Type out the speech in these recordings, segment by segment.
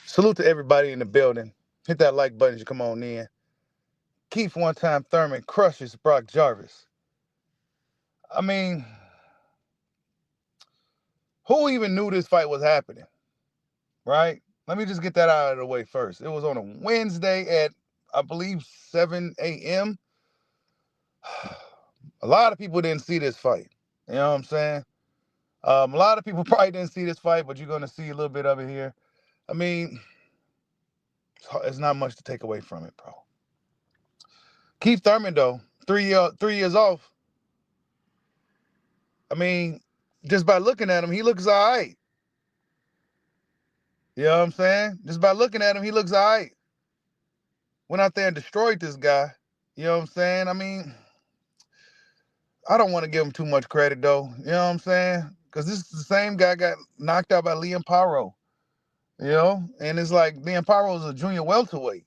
Salute to everybody in the building. Hit that like button as you come on in. Keith one time Thurman crushes Brock Jarvis. I mean, who even knew this fight was happening? Right? Let me just get that out of the way first. It was on a Wednesday at, I believe, 7 a.m. A lot of people didn't see this fight. You know what I'm saying? A lot of people probably didn't see this fight, but you're going to see a little bit of it here. I mean, it's not much to take away from it, bro. Keith Thurman, though, 3 years off. I mean, just by looking at him, he looks all right. You know what I'm saying? Just by looking at him, he looks all right. Went out there and destroyed this guy. You know what I'm saying? I mean, I don't want to give him too much credit, though. You know what I'm saying? Because this is the same guy got knocked out by Liam Paro. You know? And it's like Liam Paro is a junior welterweight.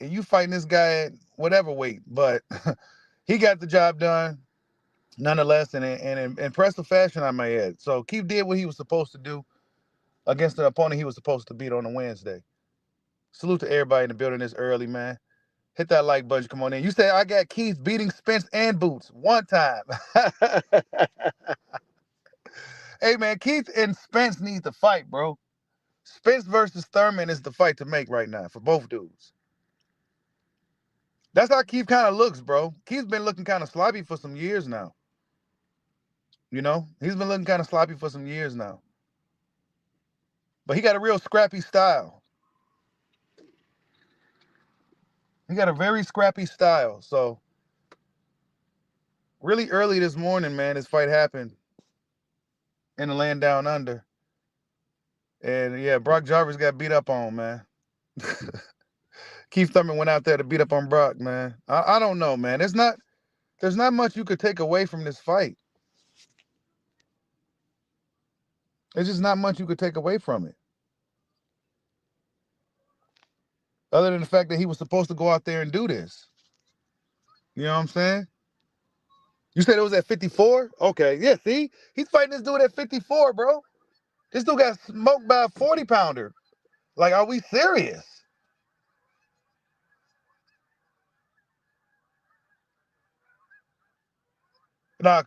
And you fighting this guy at whatever weight. But he got the job done nonetheless in impressive fashion, I may add. So Keith did what he was supposed to do against the opponent he was supposed to beat on a Wednesday. Salute to everybody in the building this early, man. Hit that like button. Come on in. You said I got Keith beating Spence and Boots one time. Hey, man, Keith and Spence need to fight, bro. Spence versus Thurman is the fight to make right now for both dudes. That's how Keith kind of looks, bro. Keith's been looking kind of sloppy for some years now. You know? He's been looking kind of sloppy for some years now. But he got a real scrappy style. He got a very scrappy style. So, really early this morning, man, this fight happened in the land down under. And, yeah, Brock Jarvis got beat up on, man. Keith Thurman went out there to beat up on Brock, man. I don't know, man. There's not much you could take away from this fight. There's just not much you could take away from it. Other than the fact that he was supposed to go out there and do this. You know what I'm saying? You said it was at 54? Okay, yeah, see? He's fighting this dude at 54, bro. This dude got smoked by a 40-pounder. Like, are we serious? Nah,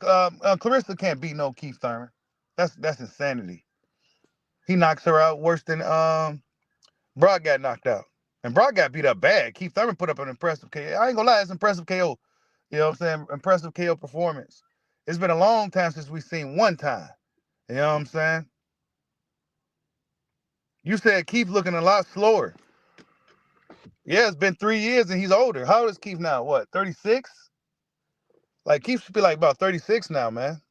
Clarissa can't beat no Keith Thurman. That's insanity. He knocks her out worse than Brock got knocked out. And Brock got beat up bad. Keith Thurman put up an impressive KO. I ain't gonna lie, it's impressive KO. You know what I'm saying? Impressive KO performance. It's been a long time since we've seen one time. You know what I'm saying? You said Keith looking a lot slower. Yeah, it's been 3 years and he's older. How old is Keith now? What, 36? Like, Keith should be like about 36 now, man.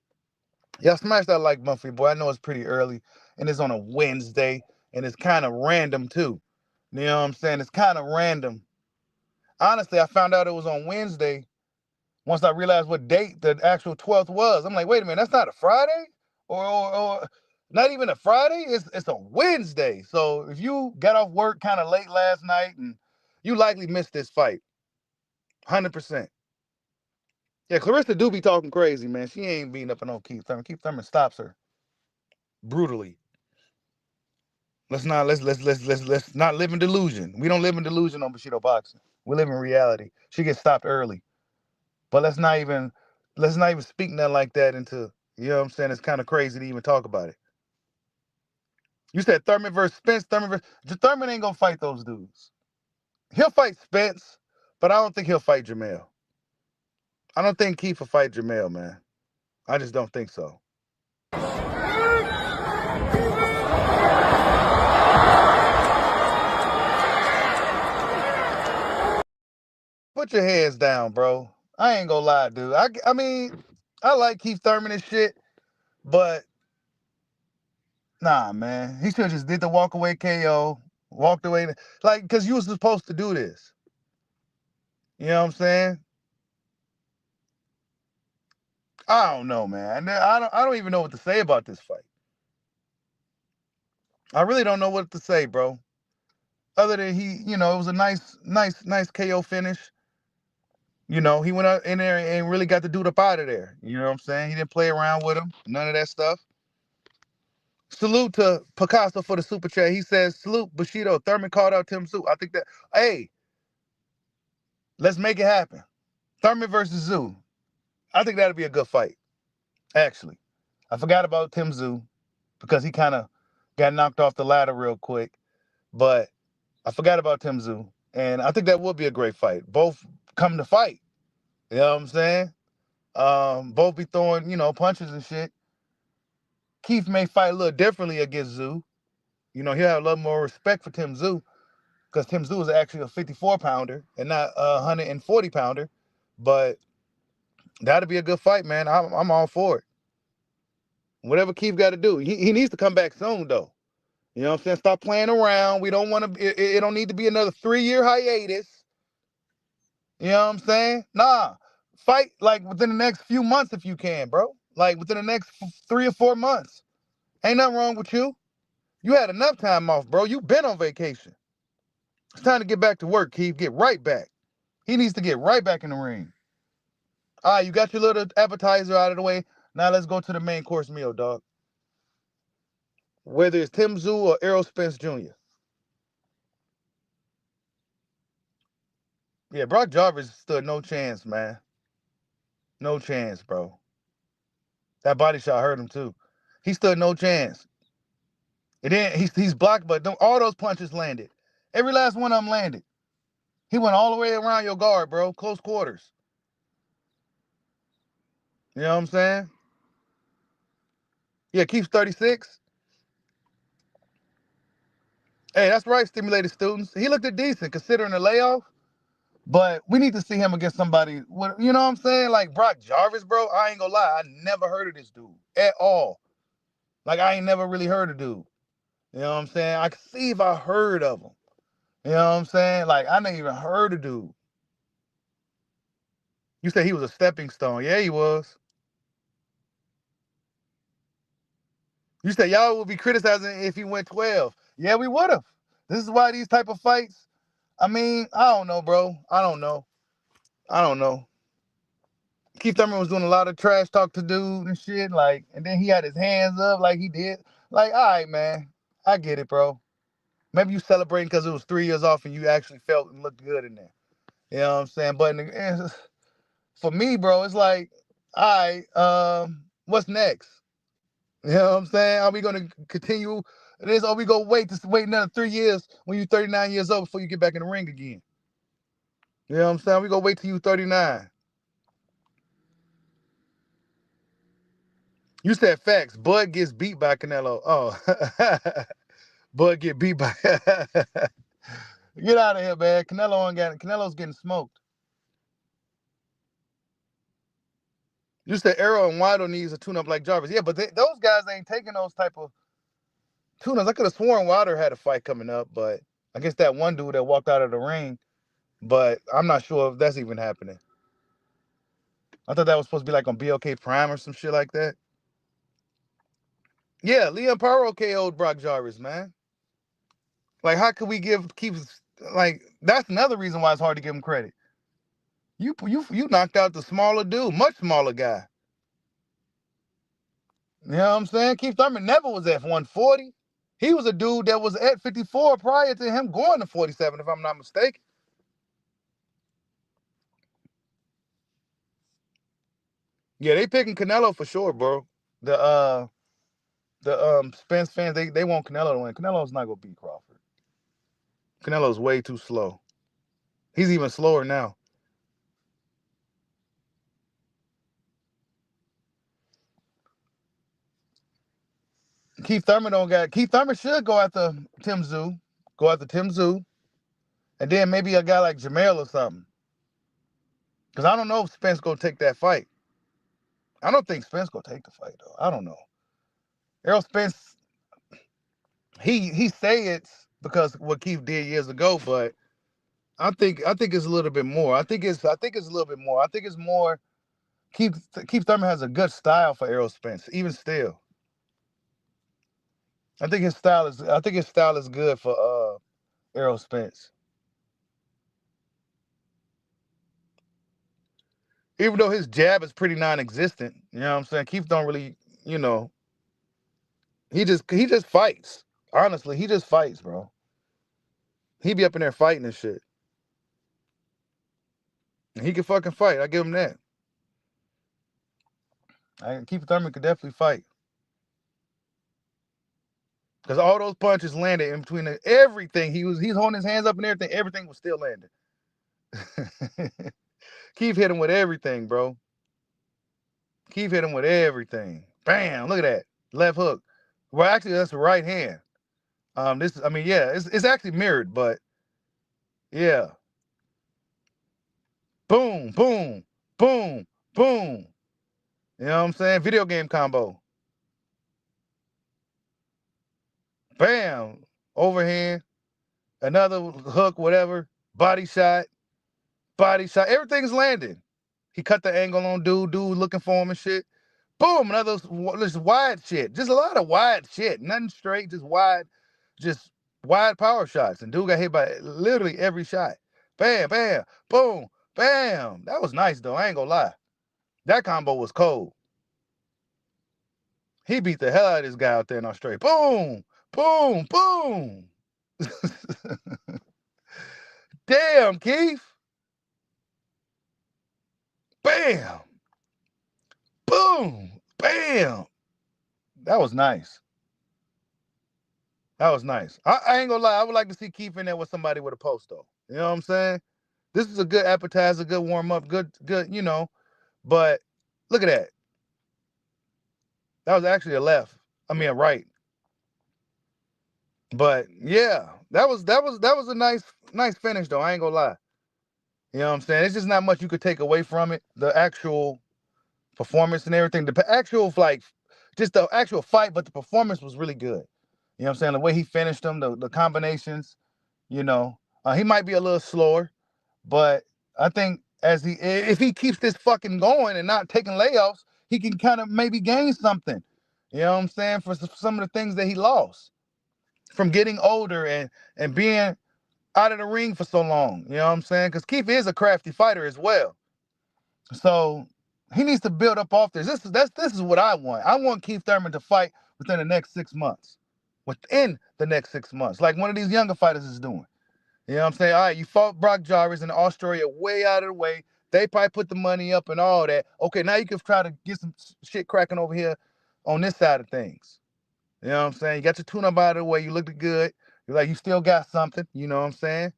Y'all smash that like button for your boy. I know it's pretty early and it's on a Wednesday and it's kind of random too. You know what I'm saying? It's kind of random. Honestly, I found out it was on Wednesday once I realized what date the actual 12th was. I'm like, wait a minute, that's not a Friday? Or not even a Friday? It's a Wednesday. So if you got off work kind of late last night, and you likely missed this fight. 100%. Yeah, Clarissa do be talking crazy, man. She ain't beating up on no Keith Thurman. Keith Thurman stops her brutally. Let's not live in delusion. We don't live in delusion on Bushido boxing. We live in reality. She gets stopped early. But let's not even speak nothing like that into, you know what I'm saying? It's kind of crazy to even talk about it. You said Thurman versus Spence. Thurman ain't gonna fight those dudes. He'll fight Spence, but I don't think he'll fight Jamel. I don't think Keith will fight Jamel, man. I just don't think so. Put your hands down, bro. I ain't gonna lie, dude. I mean, I like Keith Thurman and shit, but nah, man. He should have just did the walk away KO, walked away, like, because you was supposed to do this. You know what I'm saying? I don't know, man. I don't even know what to say about this fight. I really don't know what to say, bro. Other than it was a nice KO finish. He went out in there and really got the dude up out of there. You know what I'm saying? He didn't play around with him. None of that stuff. Salute to Picasso for the super chat. He says, salute Bushido. Thurman called out Tim Zoo. I think that, hey, let's make it happen. Thurman versus Zoo. I think that'd be a good fight, actually. I forgot about Tim Zoo because he kind of got knocked off the ladder real quick. But I forgot about Tim Zoo. And I think that would be a great fight. Both come to fight. You know what I'm saying? Both be throwing, punches and shit. Keith may fight a little differently against Zoo. He'll have a little more respect for Tim Zoo because Tim Zoo is actually a 54-pounder and not a 140-pounder. But that'd be a good fight, man. I'm all for it. Whatever Keith got to do. He needs to come back soon, though. You know what I'm saying? Stop playing around. We don't want to. It don't need to be another 3-year hiatus. You know what I'm saying? Nah, fight like within the next few months if you can, bro. Like within the next 3 or 4 months. Ain't nothing wrong with you. You had enough time off, bro. You been on vacation. It's time to get back to work, Keith. Get right back. He needs to get right back in the ring. All right, you got your little appetizer out of the way. Now let's go to the main course meal, dog. Whether it's Tim Zoo or Errol Spence Jr. Yeah, Brock Jarvis stood no chance, man. No chance, bro. That body shot hurt him too. He stood no chance. And then he's blocked, but all those punches landed. Every last one of them landed. He went all the way around your guard, bro. Close quarters. You know what I'm saying? Yeah, Keith's 36. Hey, that's right, stimulated students. He looked decent considering the layoff. But we need to see him against somebody. You know what I'm saying? Like Brock Jarvis, bro. I ain't gonna lie. I never heard of this dude at all. Like, I ain't never really heard of dude. You know what I'm saying? I can see if I heard of him. You know what I'm saying? Like, I never even heard of dude. You said he was a stepping stone. Yeah, he was. You said y'all would be criticizing if he went 12. Yeah, we would have. This is why these type of fights, I mean, I don't know, bro. I don't know. Keith Thurman was doing a lot of trash talk to dude and shit, like, and then he had his hands up like he did. Like, all right, man. I get it, bro. Maybe you celebrating because it was 3 years off and you actually felt and looked good in there. You know what I'm saying? But for me, bro, it's like, all right, what's next? You know what I'm saying? Are we gonna continue this, or we gonna wait another 3 years when you're 39 years old before you get back in the ring again? You know what I'm saying? We gonna wait till you 39. You said facts. Bud gets beat by Canelo. Oh, Bud get beat by. Get out of here, man. Canelo's getting smoked. You said Arrow and Waddle needs a tune-up like Jarvis. Yeah, but those guys ain't taking those type of tune-ups. I could have sworn Wilder had a fight coming up, but I guess that one dude that walked out of the ring. But I'm not sure if that's even happening. I thought that was supposed to be like on BLK Prime or some shit like that. Yeah, Liam Paro KO'd Brock Jarvis, man. Like, how could we keep like that's another reason why it's hard to give him credit. You knocked out the smaller dude, much smaller guy. You know what I'm saying? Keith Thurman never was at 140. He was a dude that was at 54 prior to him going to 47, if I'm not mistaken. Yeah, they picking Canelo for sure, bro. The Spence fans, they want Canelo to win. Canelo's not gonna beat Crawford. Canelo's way too slow. He's even slower now. Keith Thurman should go after Tim Zoo. Go after Tim Zoo. And then maybe a guy like Jamel or something. Because I don't know if Spence gonna take that fight. I don't think Spence gonna take the fight though. I don't know. Errol Spence, he say it's because what Keith did years ago, but I think it's a little bit more. I think it's a little bit more. I think it's more Keith Thurman has a good style for Errol Spence, even still. I think his style is good for Errol Spence. Even though his jab is pretty non-existent, you know what I'm saying? Keith don't really, you know, he just fights. Honestly, he just fights, bro. He be up in there fighting and shit. And he can fucking fight. I give him that. Keith Thurman could definitely fight. Because all those punches landed in between everything. He's holding his hands up and everything. Everything was still landing. Keith hit him with everything, bro. Keith hit him with everything. Bam! Look at that left hook. Well, actually, that's the right hand. It's actually mirrored, but yeah. Boom, boom, boom, boom. You know what I'm saying? Video game combo. Bam! Overhand. Another hook, whatever. Body shot. Everything's landing. He cut the angle on dude looking for him and shit. Boom, another just wide shit. Just a lot of wide shit. Nothing straight, just wide power shots. And dude got hit by literally every shot. Bam, bam, boom, bam. That was nice though. I ain't gonna lie. That combo was cold. He beat the hell out of this guy out there in Australia. Boom, boom, boom. Damn, Keith. Bam. Boom. Bam. That was nice. That was nice. I ain't gonna lie. I would like to see Keith in there with somebody with a post though. You know what I'm saying? This is a good appetizer, good warm up, good, you know. But look at that. That was actually a right. But yeah, that was a nice finish though. I ain't gonna lie. You know what I'm saying? It's just not much you could take away from it. The actual performance and everything. The actual just the actual fight, but the performance was really good. You know what I'm saying? The way he finished them, the combinations, you know. He might be a little slower, but I think if he keeps this fucking going and not taking layoffs, he can kind of maybe gain something. You know what I'm saying? For some of the things that he lost from getting older and being out of the ring for so long. You know what I'm saying? Because Keith is a crafty fighter as well. So he needs to build up off this. This is what I want. I want Keith Thurman to fight within the next 6 months. Within the next 6 months. Like one of these younger fighters is doing. You know what I'm saying? All right, you fought Brock Jarvis in Australia way out of the way. They probably put the money up and all that. Okay, now you can try to get some shit cracking over here on this side of things. You know what I'm saying? You got your tune-up out of the way. You looked good. You're like, you still got something. You know what I'm saying?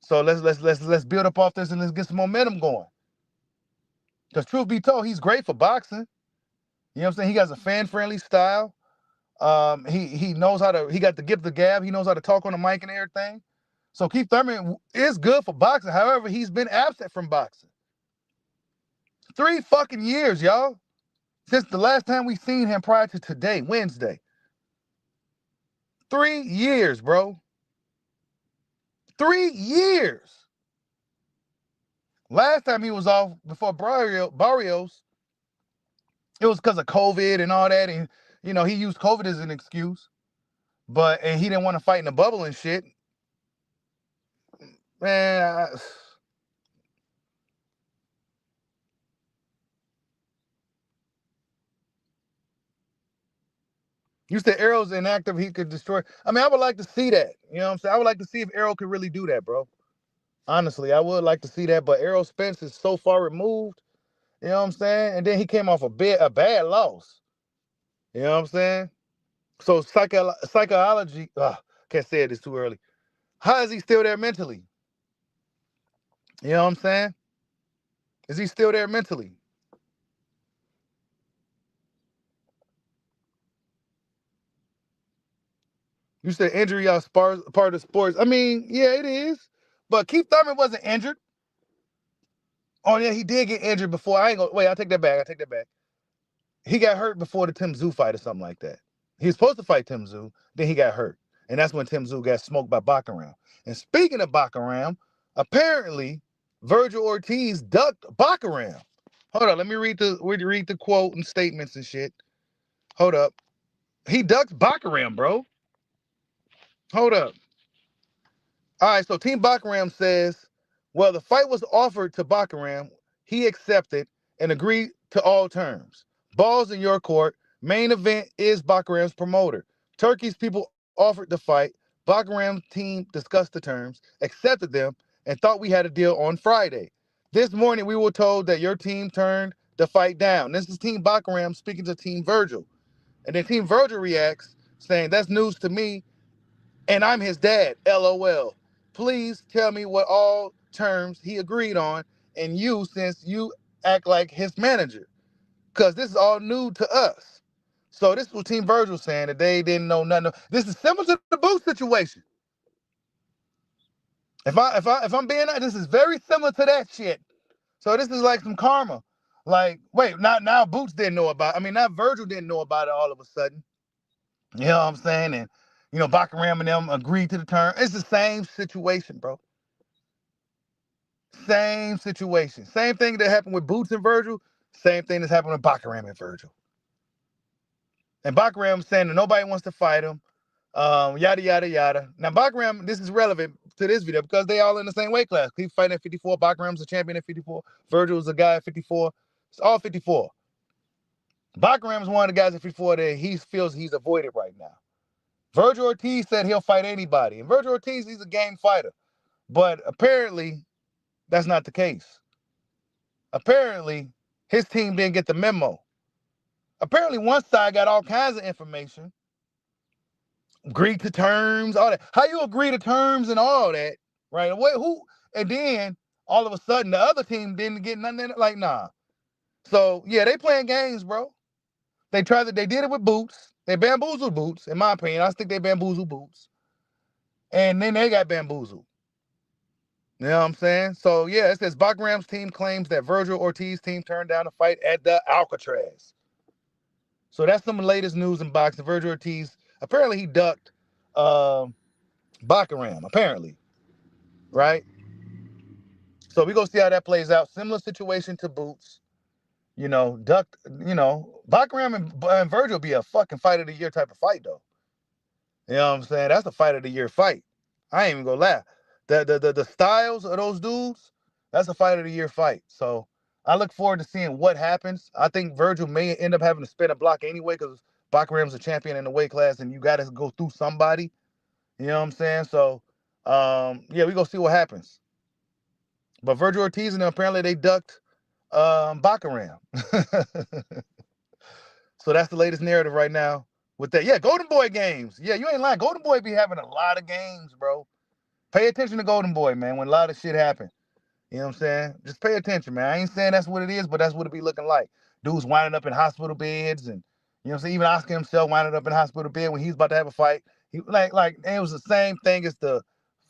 So let's build up off this and let's get some momentum going. Because truth be told, he's great for boxing. You know what I'm saying? He has a fan-friendly style. He knows how to. He got the gift of gab. He knows how to talk on the mic and everything. So Keith Thurman is good for boxing. However, he's been absent from boxing. 3 fucking years, y'all. Since the last time we seen him prior to today, Wednesday. 3 years, bro. 3 years. Last time he was off before Barrios, it was because of COVID and all that. And, you know, he used COVID as an excuse. And he didn't want to fight in the bubble and shit. Man, you said Errol's inactive, he could destroy. I mean, I would like to see that. You know what I'm saying? I would like to see if Errol could really do that, bro. Honestly, I would like to see that, but Errol Spence is so far removed. You know what I'm saying? And then he came off a bad loss. You know what I'm saying? So psychology, can't say it, it's too early. How is he still there mentally? You know what I'm saying? Is he still there mentally? You said injury are part of sports. I mean, yeah, it is. But Keith Thurman wasn't injured. Oh, yeah, he did get injured before. I'll take that back. He got hurt before the Tim Tszyu fight or something like that. He was supposed to fight Tim Tszyu, then he got hurt. And that's when Tim Tszyu got smoked by Bakaram. And speaking of Bakaram, apparently Virgil Ortiz ducked Bakaram. Hold up, let me read the quote and statements and shit. Hold up. He ducks Bakaram, bro. Hold up. All right, so Team Bakaram says, well, the fight was offered to Bakaram. He accepted, and agree to all terms. Ball's in your court. Main event is Bakaram's promoter. Turkey's people offered to fight. Bakaram's team discussed the terms, accepted them, and thought we had a deal on Friday. This morning, we were told that your team turned the fight down. This is Team Bakaram speaking to Team Virgil. And then Team Virgil reacts, saying, that's news to me, and I'm his dad, LOL. Please tell me what all terms he agreed on, and you, since you act like his manager, because this is all new to us. So this is what Team Virgil saying, that they didn't know nothing. This is similar to the Booth situation. If I'm being honest, this is very similar to that shit. So this is like some karma. Like, wait, now Boots didn't know about it. I mean, now Virgil didn't know about it all of a sudden. You know what I'm saying? And Bakaram and them agreed to the term. It's the same situation, bro. Same situation. Same thing that happened with Boots and Virgil. Same thing that's happened with Bakaram and Virgil. And Bakaram saying that nobody wants to fight him. Yada yada yada. Now Bakaram, this is relevant to this video because they all in the same weight class. He's fighting at 54. Bakaram's a champion at 54. Virgil's a guy at 54. It's all 54. Bakaram's one of the guys at 54 that he feels he's avoided right now. Virgil Ortiz said he'll fight anybody. And Virgil Ortiz, he's a game fighter. But apparently, that's not the case. Apparently, his team didn't get the memo. Apparently, one side got all kinds of information. Agreed to terms, all that. How you agree to terms and all that, right? Who? And then, all of a sudden, the other team didn't get nothing in it. Like, nah. So, yeah, they playing games, bro. They did it with Boots. They bamboozled Boots, in my opinion. I think they bamboozled Boots. And then they got bamboozled. You know what I'm saying? So, yeah, it says Bakaram's team claims that Virgil Ortiz's team turned down a fight at the Alcatraz. So that's some of the latest news in boxing. Virgil Ortiz, apparently he ducked Bakaram, apparently, right? So we go see how that plays out. Similar situation to Boots. Ducked, Bakaram and Virgil be a fucking fight of the year type of fight, though. You know what I'm saying? That's a fight of the year fight. I ain't even gonna lie. The styles of those dudes, that's a fight of the year fight. So I look forward to seeing what happens. I think Virgil may end up having to spin a block anyway because Bakaram's a champion in the weight class and you got to go through somebody. You know what I'm saying? So, yeah, we go see what happens. But Virgil Ortiz and them, apparently they ducked Bakaram. So that's the latest narrative right now with that. Yeah, Golden Boy games. Yeah, you ain't lying. Golden Boy be having a lot of games, bro. Pay attention to Golden Boy, man, when a lot of shit happen. You know what I'm saying? Just pay attention, man. I ain't saying that's what it is, but that's what it be looking like. Dudes winding up in hospital beds and, you know what I'm saying? Even Oscar himself winded up in hospital bed when he was about to have a fight. He and it was the same thing as the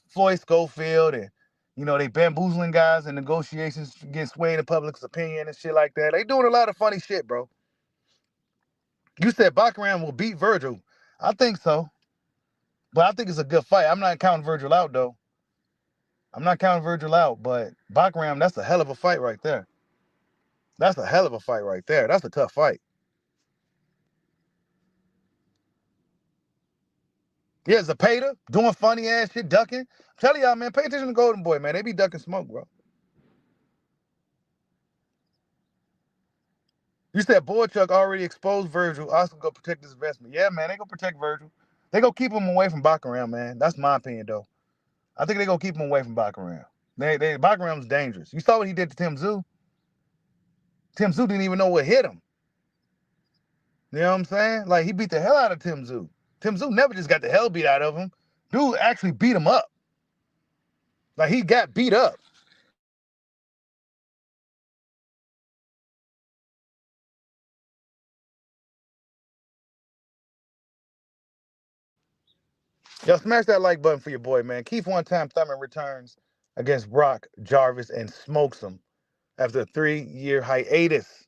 Floyd Schofield and, they bamboozling guys and negotiations get swayed in public's opinion and shit like that. They doing a lot of funny shit, bro. You said Bakaram will beat Virgil. I think so. But I think it's a good fight. I'm not counting Virgil out, though. I'm not counting Virgil out, but Bakaram, that's a hell of a fight right there. That's a hell of a fight right there. That's a tough fight. Yeah, Zapata doing funny ass shit, ducking. I'm telling y'all, man, pay attention to Golden Boy, man. They be ducking smoke, bro. You said Boychuk already exposed Virgil. Oscar go protect his investment. Yeah, man, they go protect Virgil. They go keep him away from Bakaram, man. That's my opinion, though. I think they go keep him away from Bakaram. Bakaram's dangerous. You saw what he did to Tim Tszyu. Tim Tszyu didn't even know what hit him. You know what I'm saying? Like, he beat the hell out of Tim Tszyu. Tim Tszyu never just got the hell beat out of him. Dude actually beat him up. Like, he got beat up. Yo, smash that like button for your boy, man. Keith one-time Thurman returns against Brock, Jarvis, and smokes him after a 3-year hiatus.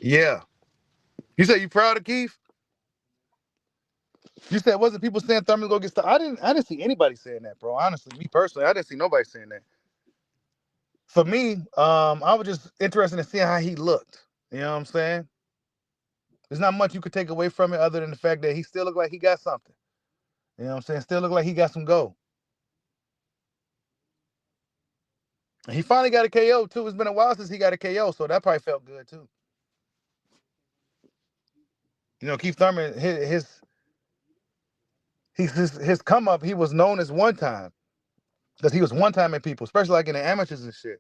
Yeah. You said you proud of Keith? You said wasn't people saying Thurman go get stuck? I didn't see anybody saying that, bro. Honestly, me personally, I didn't see nobody saying that. For me, I was just interested in seeing how he looked. You know what I'm saying? There's not much you could take away from it other than the fact that he still look like he got something. You know what I'm saying? Still look like he got some go. And he finally got a KO too. It's been a while since he got a KO, so that probably felt good too. You know, Keith Thurman, his come up, he was known as one time because he was one timing people, especially like in the amateurs and shit.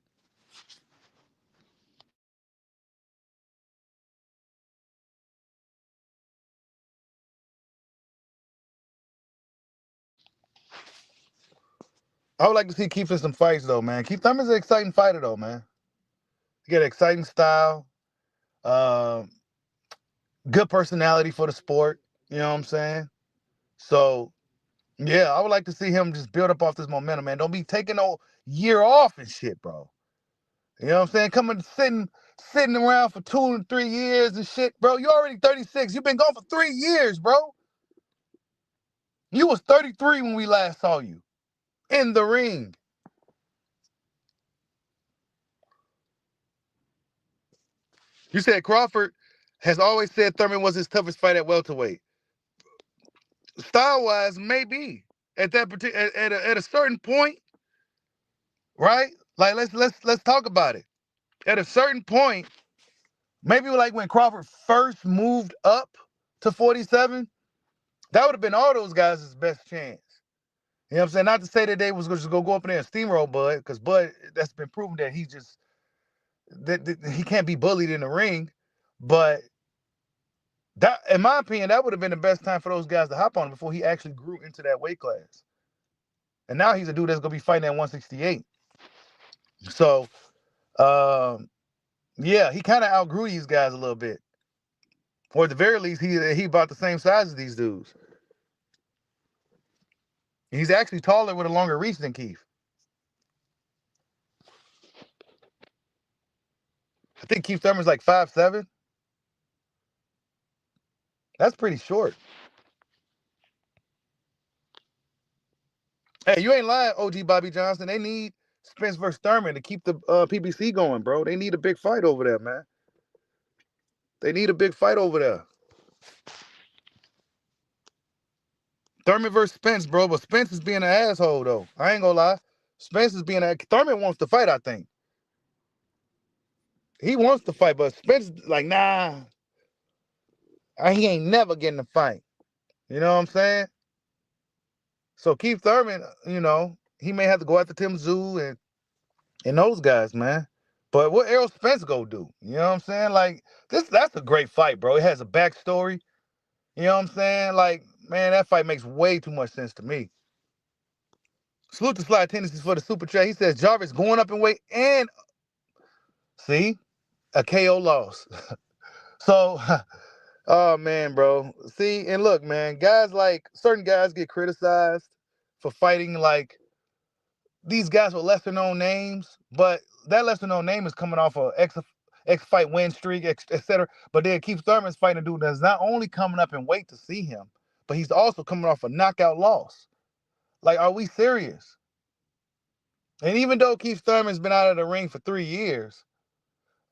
I would like to see Keith in some fights though, man. Keith Thurman's an exciting fighter though, man. He got an exciting style, um, good personality for the sport. You know what I'm saying? So yeah, I would like to see him just build up off this momentum, man. Don't be taking no year off and shit, bro. You know what I'm saying? Coming sitting around for 2 and 3 years and shit, bro. You already 36. You've been gone for 3 years, bro. You was 33 when we last saw you in the ring. You said Crawford has always said Thurman was his toughest fight at welterweight. Style wise, maybe at that particular at a certain point, right? Like let's talk about it. At a certain point, maybe like when Crawford first moved up to 47, that would have been all those guys' best chance. You know what I'm saying? Not to say that they was just gonna go up in there and steamroll Bud, because Bud, that's been proven that that he can't be bullied in the ring. But that, in my opinion, that would have been the best time for those guys to hop on before he actually grew into that weight class. And now he's a dude that's gonna be fighting at 168. So, yeah, he kind of outgrew these guys a little bit. Or at the very least, he about the same size as these dudes. He's actually taller with a longer reach than Keith. I think Keith Thurman's like 5'7". That's pretty short. Hey, you ain't lying, OG Bobby Johnson. They need Spence versus Thurman to keep the PBC going, bro. They need a big fight over there, man. They need a big fight over there. Thurman versus Spence, bro. But Spence is being an asshole, though. I ain't gonna lie. Spence is being a... Thurman wants to fight, I think. He wants to fight, but Spence like, nah. He ain't never getting a fight. You know what I'm saying? So Keith Thurman, you know, he may have to go after Tim Zoo and those guys, man. But what Errol Spence go do? You know what I'm saying? Like, that's a great fight, bro. It has a backstory. You know what I'm saying? Like, man, that fight makes way too much sense to me. Salute to Sly Tendencies for the super chat. He says Jarvis going up in weight and see a KO loss. So, oh man, bro. See, and look, man, guys like certain guys get criticized for fighting like these guys with lesser known names, but that lesser known name is coming off a X fight win streak, etc. But then Keith Thurman's fighting a dude that's not only coming up in weight to see him, but he's also coming off a knockout loss. Like, are we serious? And even though Keith Thurman's been out of the ring for 3 years,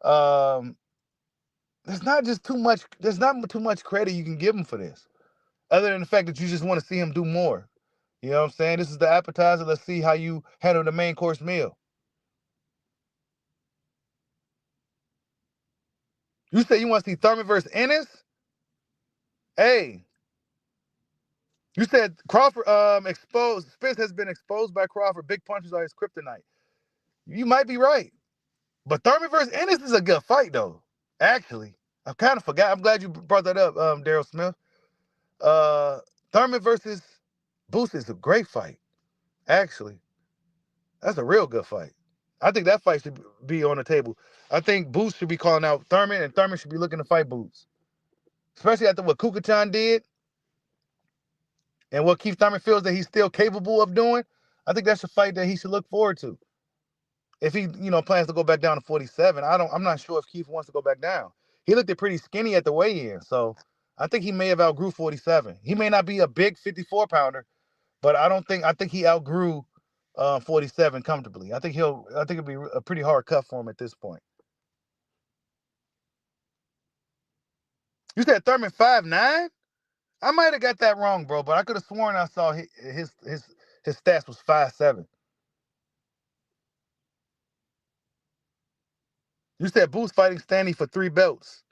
um, there's not too much credit you can give him for this. Other than the fact that you just want to see him do more. You know what I'm saying? This is the appetizer. Let's see how you handle the main course meal. You say you want to see Thurman versus Ennis? Hey, you said Crawford exposed. Spence has been exposed by Crawford. Big punches are his kryptonite. You might be right. But Thurman versus Ennis is a good fight, though. Actually, I kind of forgot. I'm glad you brought that up, Daryl Smith. Uh, Thurman versus Boost is a great fight. Actually, that's a real good fight. I think that fight should be on the table. I think Boost should be calling out Thurman, and Thurman should be looking to fight Boost. Especially after what Kukachan did and what Keith Thurman feels that he's still capable of doing. I think that's a fight that he should look forward to. If he, plans to go back down to 47, I'm not sure if Keith wants to go back down. He looked pretty skinny at the weigh-in, so I think he may have outgrew 47. He may not be a big 54 pounder, but I think he outgrew 47 comfortably. I think it'll be a pretty hard cut for him at this point. You said Thurman 5'9"? I might have got that wrong, bro, but I could have sworn I saw his stats was 5'7". You said Boots fighting Stanley for 3 belts.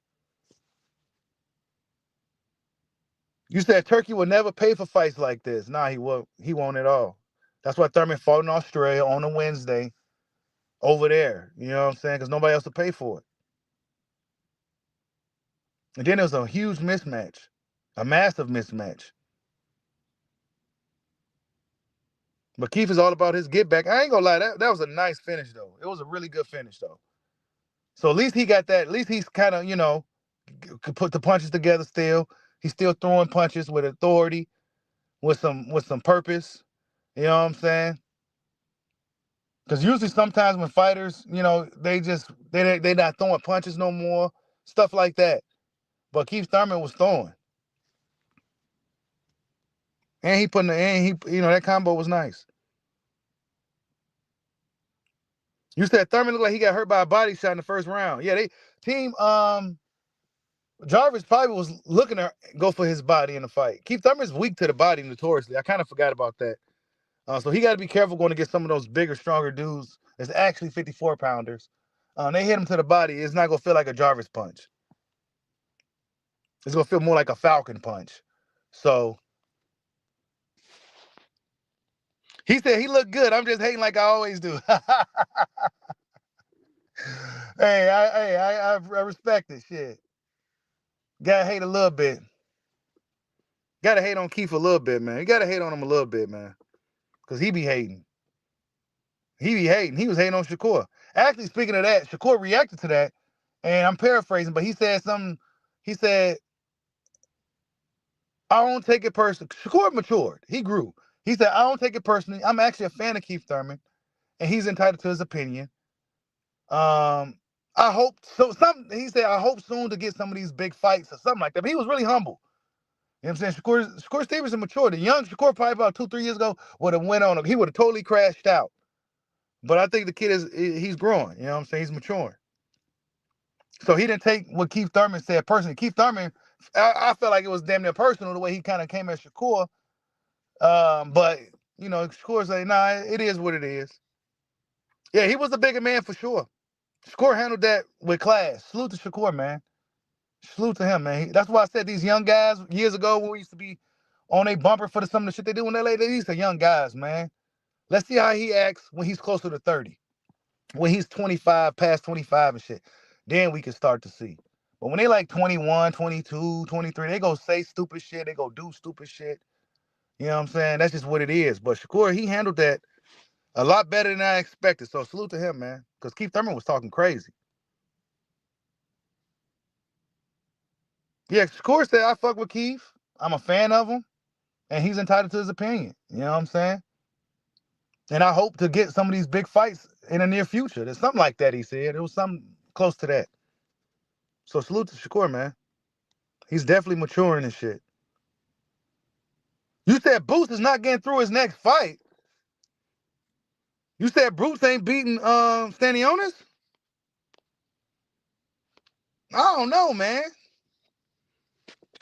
You said Turkey will never pay for fights like this. Nah, he won't. He won't at all. That's why Thurman fought in Australia on a Wednesday over there. You know what I'm saying? Because nobody else will pay for it. And then there was a huge mismatch, a massive mismatch. But Keith is all about his get back. I ain't gonna lie, that was a nice finish though. It was a really good finish though. So at least he got that. At least he's kind of, could put the punches together still. He's still throwing punches with authority, with some purpose. You know what I'm saying? Because usually sometimes when fighters, they not throwing punches no more, stuff like that. But Keith Thurman was throwing. And that combo was nice. You said Thurman looked like he got hurt by a body shot in the first round. Yeah, Jarvis probably was looking to go for his body in the fight. Keith Thurman's weak to the body notoriously. I kind of forgot about that. So he got to be careful going to get some of those bigger, stronger dudes. It's actually 54-pounders. They hit him to the body. It's not going to feel like a Jarvis punch. It's going to feel more like a Falcon punch. So he said he looked good. I'm just hating like I always do. I respect it. Shit. Gotta hate a little bit. Gotta hate on Keith a little bit, man. You gotta hate on him a little bit, man. Because he be hating. He be hating. He was hating on Shakur. Actually, speaking of that, Shakur reacted to that, and I'm paraphrasing, but he said something. He said, I don't take it personally. Shakur matured. He grew. He said, I don't take it personally. I'm actually a fan of Keith Thurman, and he's entitled to his opinion. I hope so. He said, I hope soon to get some of these big fights or something like that. But he was really humble. You know what I'm saying? Shakur Stevenson matured. The young Shakur probably about 2-3 years ago would have went on. He would have totally crashed out. But I think the kid he's growing. You know what I'm saying? He's maturing. So he didn't take what Keith Thurman said personally. Keith Thurman, I felt like it was damn near personal the way he kind of came at Shakur. But Shakur said, nah, it is what it is. Yeah, he was a bigger man for sure. Shakur handled that with class. Salute to Shakur, man. Salute to him, man. That's why I said these young guys years ago when we used to be on a bumper for some of the shit they do in LA. These are young guys, man. Let's see how he acts when he's closer to 30. When he's 25, past 25 and shit. Then we can start to see. But when they like 21, 22, 23, they go say stupid shit. They go do stupid shit. You know what I'm saying? That's just what it is. But Shakur, he handled that a lot better than I expected. So salute to him, man. Because Keith Thurman was talking crazy. Yeah, Shakur said, I fuck with Keith. I'm a fan of him. And he's entitled to his opinion. You know what I'm saying? And I hope to get some of these big fights in the near future. There's something like that, he said. It was something close to that. So salute to Shakur, man. He's definitely maturing and shit. You said Boots is not getting through his next fight. You said Bruce ain't beating Stanionis? I don't know, man.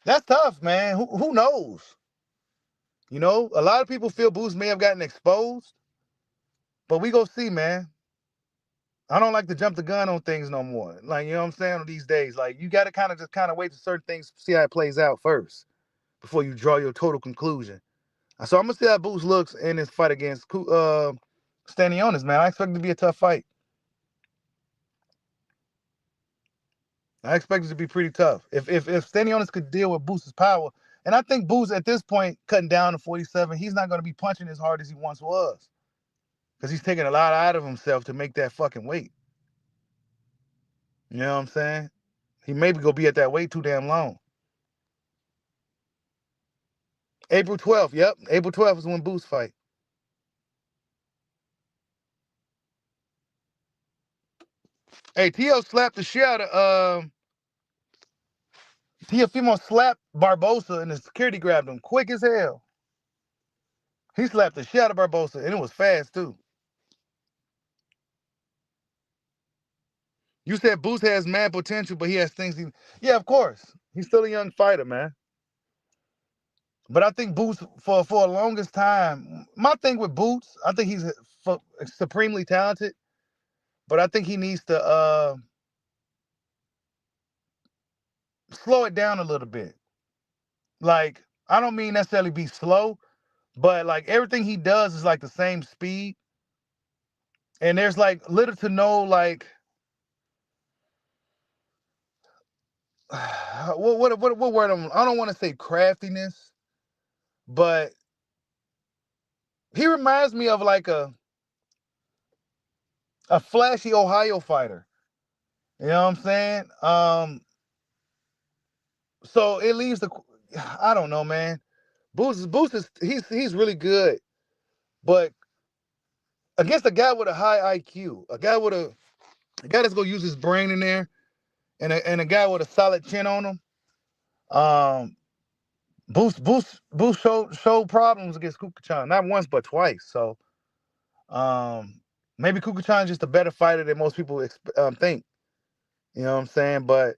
That's tough, man. Who knows? A lot of people feel Boots may have gotten exposed. But we go see, man. I don't like to jump the gun on things no more. Like, you know what I'm saying? These days, like, you got to kind of wait to certain things, see how it plays out first before you draw your total conclusion. So I'm going to see how Boots looks in this fight against Stanionis, man. I expect it to be a tough fight. I expect it to be pretty tough. If Stanionis could deal with Boots' power, and I think Boots at this point, cutting down to 47, he's not going to be punching as hard as he once was. Because he's taking a lot out of himself to make that fucking weight. You know what I'm saying? He maybe gonna be at that weight too damn long. April 12th, yep. April 12th is when Boots fight. Hey, Tio slapped the shit out of Teofimo slapped Barbosa and the security grabbed him quick as hell. He slapped the shit out of Barbosa and it was fast too. You said Boots has mad potential, but he has things yeah, of course. He's still a young fighter, man. But I think Boots for a longest time. My thing with Boots, I think he's supremely talented, but I think he needs to slow it down a little bit. Like, I don't mean necessarily be slow, but like everything he does is like the same speed, and there's like little to no like what word I don't want to say craftiness, but he reminds me of like a flashy Ohio fighter. You know what I'm saying? So it leaves I don't know, man. Boost is he's really good, but against a guy with a high IQ, a guy that's gonna use his brain in there, and a guy with a solid chin on him. Boost showed problems against Kukuchan, not once but twice. So maybe Kukuchan is just a better fighter than most people think. You know what I'm saying? But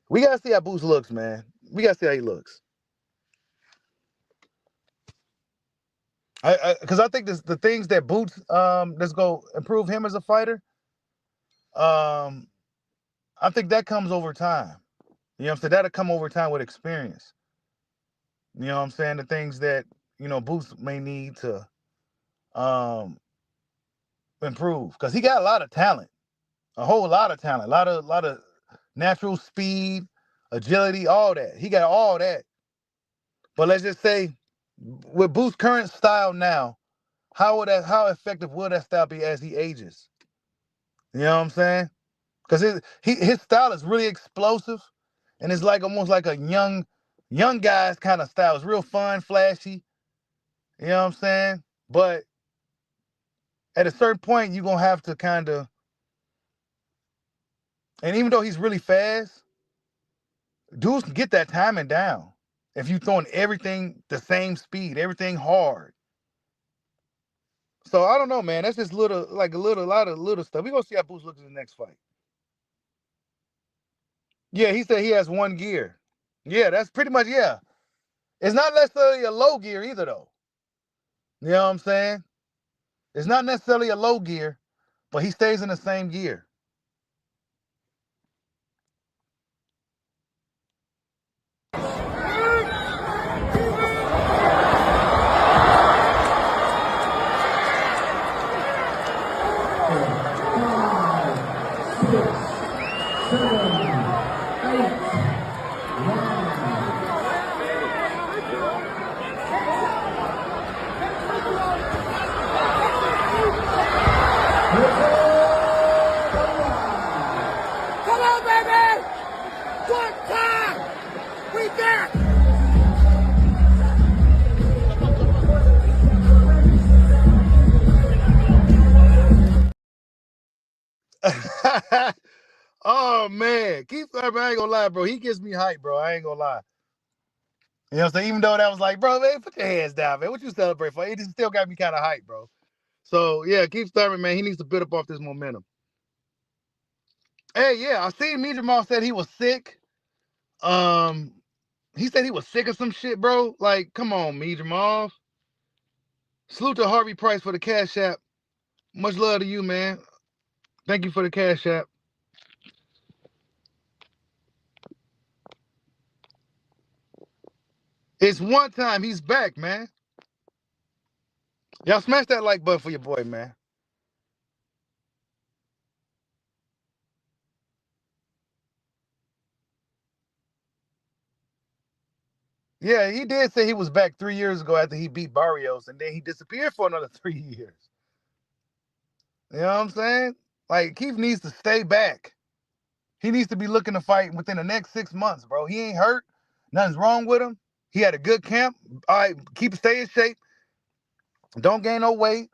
we gotta see how Boost looks, man. We gotta see how he looks. Because I think the things that Boots that's gonna improve him as a fighter. Um, I think that comes over time. You know what I'm saying? That'll come over time with experience. You know what I'm saying? The things that, Boots may need to um improve. Because he got a lot of talent. A whole lot of talent. A lot of natural speed, agility, all that. He got all that. But let's just say with Boots' current style now, how effective will that style be as he ages? You know what I'm saying? Because his style is really explosive, and it's like almost like a young guy's kind of style. It's real fun, flashy. You know what I'm saying? But at a certain point, you're gonna have to kind of, and even though he's really fast, dudes can get that timing down. If you throwing everything the same speed, everything hard. So I don't know, man. That's just a lot of little stuff. We gonna see how Boots looks in the next fight. Yeah, he said he has one gear. Yeah, that's pretty much, yeah. It's not necessarily a low gear either, though. You know what I'm saying? It's not necessarily a low gear, but he stays in the same gear. Come on, baby! One time! We back! Oh man, Keith Thurman, I ain't gonna lie, bro. He gets me hype, bro. I ain't gonna lie. You know what I'm saying? Even though that was like, bro, man, put your hands down, man. What you celebrate for? It just still got me kind of hype, bro. So yeah, Keith Thurman, man, he needs to build up off this momentum. Hey, yeah, I seen me Jamal said he was sick. Um, he said he was sick of some shit, bro. Like, come on, me Jamal. Salute to Harvey Price for the Cash App. Much love to you, man. Thank you for the Cash App. It's one time. He's back, man. Y'all smash that like button for your boy, man. Yeah, he did say he was back 3 years ago after he beat Barrios, and then he disappeared for another 3 years. You know what I'm saying? Like, Keith needs to stay back. He needs to be looking to fight within the next 6 months, bro. He ain't hurt. Nothing's wrong with him. He had a good camp. All right, stay in shape. Don't gain no weight.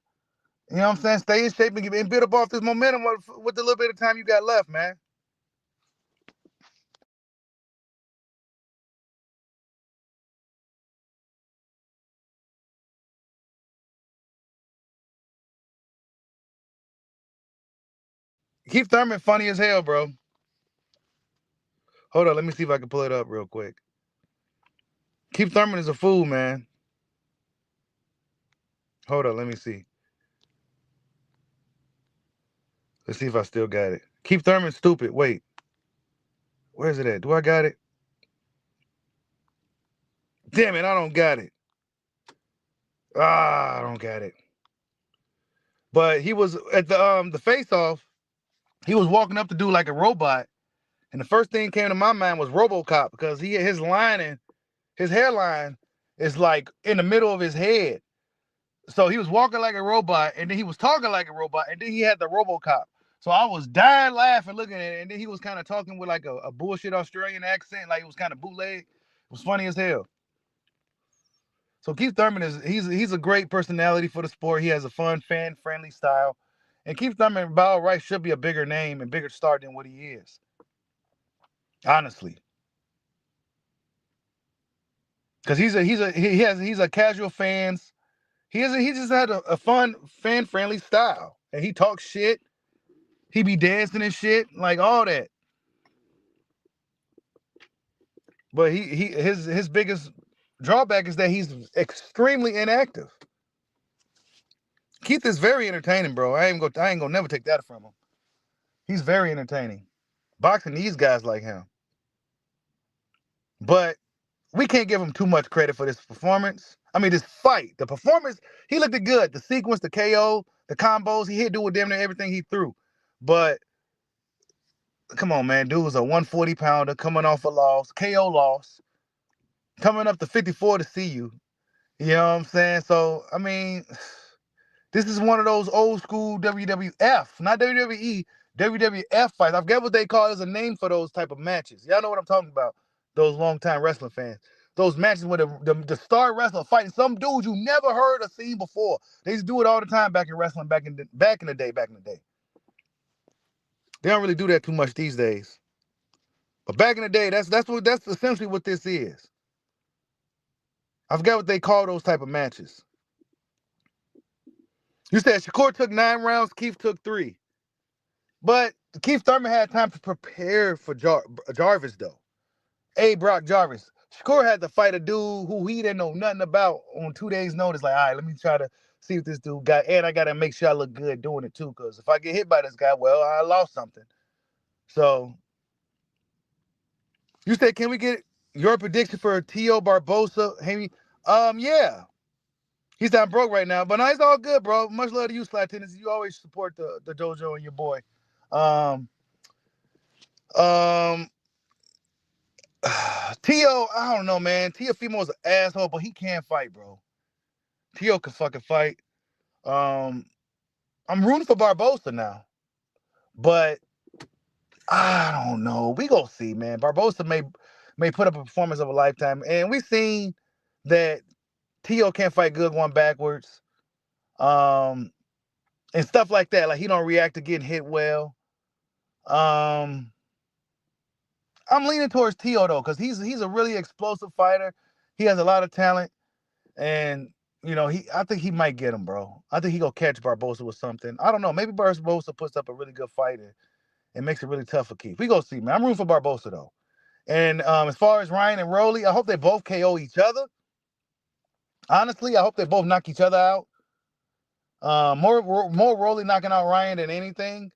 You know what I'm saying? Stay in shape and build up off this momentum with the little bit of time you got left, man. Keith Thurman funny as hell, bro. Hold on, let me see if I can pull it up real quick. Keith Thurman is a fool, man. Hold on, let me see. Let's see if I still got it. Keith Thurman's stupid. Wait. Where's it at? Do I got it? Damn it, I don't got it. I don't got it. But he was at the face-off. He was walking up to do like a robot, and the first thing came to my mind was RoboCop because his hairline is like in the middle of his head. So he was walking like a robot, and then he was talking like a robot, and then he had the RoboCop. So I was dying laughing looking at it, and then he was kind of talking with like a bullshit Australian accent, like it was kind of bootleg. It was funny as hell. So Keith Thurman he's a great personality for the sport. He has a fun, fan-friendly style. And Keith Thurman, by all rights, should be a bigger name and bigger star than what he is. Honestly. Because he's a casual fans. He just had a fun, fan-friendly style. And he talks shit. He be dancing and shit, like all that. But his biggest drawback is that he's extremely inactive. Keith is very entertaining, bro. I ain't gonna never take that from him. He's very entertaining. Boxing needs guys like him. But we can't give him too much credit for this performance. I mean, this fight, the performance, he looked good. The sequence, the KO, the combos, he hit dude with damn near everything he threw. But come on, man. Dude was a 140-pounder coming off a loss, KO loss, coming up to 54 to see you. You know what I'm saying? So, I mean, this is one of those old school WWF, not WWE, WWF fights. I forget what they call it. There's a name for those type of matches. Y'all know what I'm talking about, those longtime wrestling fans. Those matches where the star wrestler fighting some dudes you never heard or seen before. They used to do it all the time back in wrestling, back in the day. They don't really do that too much these days. But back in the day, that's essentially what this is. I forgot what they call those type of matches. You said Shakur took 9 rounds, Keith took 3. But Keith Thurman had time to prepare for Jarvis, though. Brock Jarvis. Shakur had to fight a dude who he didn't know nothing about on 2 days' notice. Like, all right, let me try to see what this dude got. And I got to make sure I look good doing it, too. Because if I get hit by this guy, well, I lost something. So, you said, can we get your prediction for Tio Barbosa? Haney? Yeah. He's not broke right now, but no, it's all good, bro. Much love to you, Sly Tennis. You always support the JoJo and your boy. Tio, I don't know, man. Tio Fimo's an asshole, but he can fight, bro. Tio can fucking fight. I'm rooting for Barbosa now, but I don't know. We gonna see, man. Barbosa may put up a performance of a lifetime, and we seen that Tio can't fight good going backwards. And stuff like that. Like he don't react to getting hit well. I'm leaning towards Tio though, because he's a really explosive fighter. He has a lot of talent, and I think he might get him, bro. I think he gonna catch Barbosa with something. I don't know. Maybe Barbosa puts up a really good fight and makes it really tough for Keith. We gonna see, man. I'm rooting for Barbosa though. And as far as Ryan and Rolly, I hope they both KO each other. Honestly, I hope they both knock each other out. More Rolly knocking out Ryan than anything.